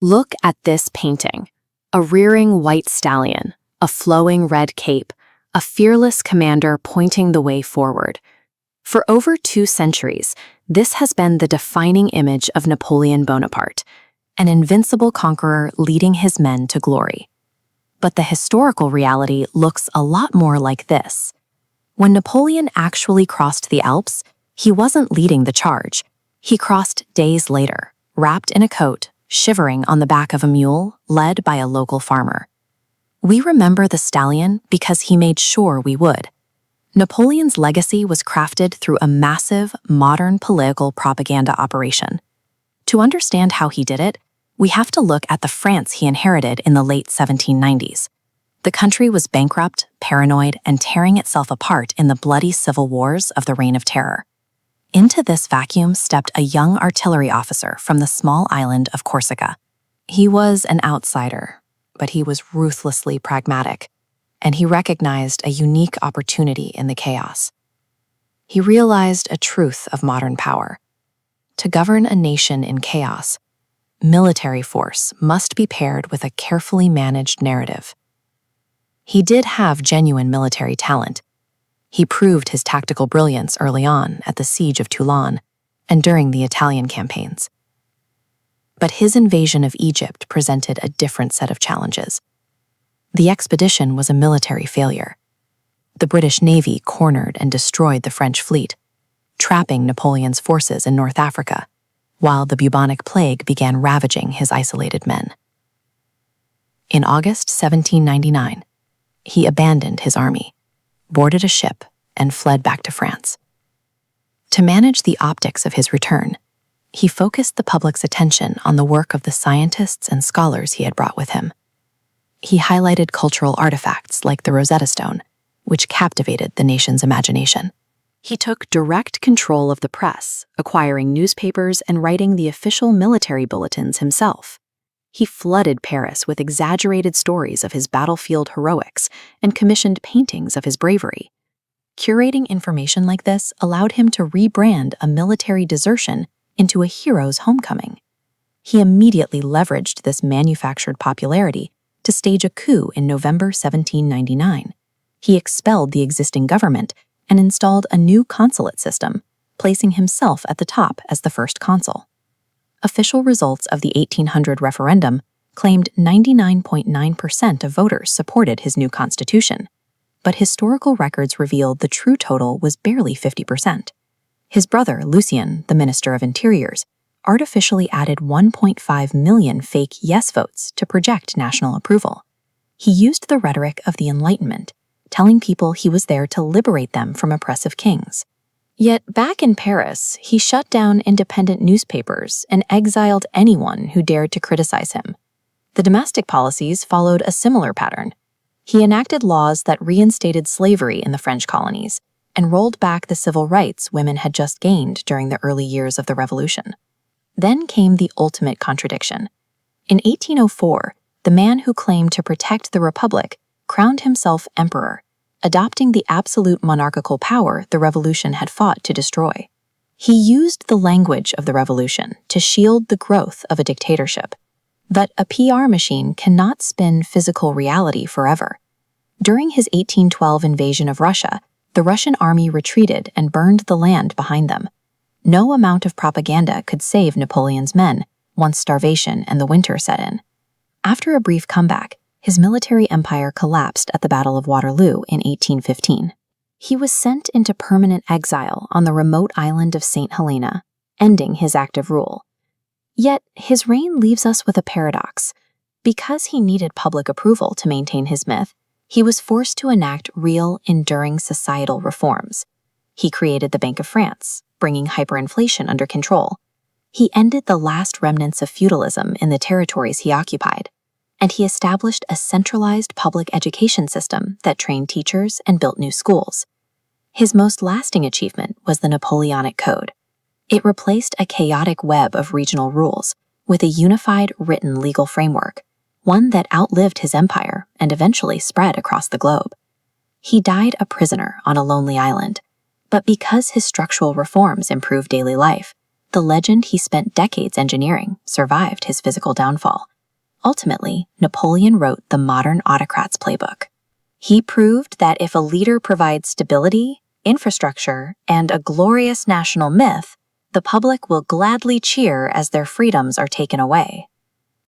Look at this painting. A rearing white stallion, a flowing red cape, a fearless commander pointing the way forward. For over 2 centuries, this has been the defining image of Napoleon Bonaparte, an invincible conqueror leading his men to glory. But the historical reality looks a lot more like this. When Napoleon actually crossed the Alps, he wasn't leading the charge. He crossed days later, wrapped in a coat, shivering on the back of a mule, led by a local farmer. We remember the stallion because he made sure we would. Napoleon's legacy was crafted through a massive, modern political propaganda operation. To understand how he did it, we have to look at the France he inherited in the late 1790s. The country was bankrupt, paranoid, and tearing itself apart in the bloody civil wars of the Reign of Terror. Into this vacuum stepped a young artillery officer from the small island of Corsica. He was an outsider, but he was ruthlessly pragmatic, and he recognized a unique opportunity in the chaos. He realized a truth of modern power. To govern a nation in chaos, military force must be paired with a carefully managed narrative. He did have genuine military talent. He proved his tactical brilliance early on at the siege of Toulon and during the Italian campaigns. But his invasion of Egypt presented a different set of challenges. The expedition was a military failure. The British Navy cornered and destroyed the French fleet, trapping Napoleon's forces in North Africa, while the bubonic plague began ravaging his isolated men. In August 1799, he abandoned his army, boarded a ship, and fled back to France. To manage the optics of his return, he focused the public's attention on the work of the scientists and scholars he had brought with him. He highlighted cultural artifacts like the Rosetta Stone, which captivated the nation's imagination. He took direct control of the press, acquiring newspapers and writing the official military bulletins himself. He flooded Paris with exaggerated stories of his battlefield heroics and commissioned paintings of his bravery. Curating information like this allowed him to rebrand a military desertion into a hero's homecoming. He immediately leveraged this manufactured popularity to stage a coup in November 1799. He expelled the existing government and installed a new consulate system, placing himself at the top as the first consul. Official results of the 1800 referendum claimed 99.9% of voters supported his new constitution, but historical records revealed the true total was barely 50%. His brother, Lucien, the Minister of Interiors, artificially added 1.5 million fake yes votes to project national approval. He used the rhetoric of the Enlightenment, telling people he was there to liberate them from oppressive kings. Yet back in Paris, he shut down independent newspapers and exiled anyone who dared to criticize him. The domestic policies followed a similar pattern. He enacted laws that reinstated slavery in the French colonies and rolled back the civil rights women had just gained during the early years of the Revolution. Then came the ultimate contradiction. In 1804, the man who claimed to protect the Republic crowned himself emperor, adopting the absolute monarchical power the revolution had fought to destroy. He used the language of the revolution to shield the growth of a dictatorship. But a PR machine cannot spin physical reality forever. During his 1812 invasion of Russia, the Russian army retreated and burned the land behind them. No amount of propaganda could save Napoleon's men once starvation and the winter set in. After a brief comeback, his military empire collapsed at the Battle of Waterloo in 1815. He was sent into permanent exile on the remote island of St. Helena, ending his active rule. Yet, his reign leaves us with a paradox. Because he needed public approval to maintain his myth, he was forced to enact real, enduring societal reforms. He created the Bank of France, bringing hyperinflation under control. He ended the last remnants of feudalism in the territories he occupied, and he established a centralized public education system that trained teachers and built new schools. His most lasting achievement was the Napoleonic Code. It replaced a chaotic web of regional rules with a unified written legal framework, one that outlived his empire and eventually spread across the globe. He died a prisoner on a lonely island, but because his structural reforms improved daily life, the legend he spent decades engineering survived his physical downfall. Ultimately, Napoleon wrote the modern autocrat's playbook. He proved that if a leader provides stability, infrastructure, and a glorious national myth, the public will gladly cheer as their freedoms are taken away.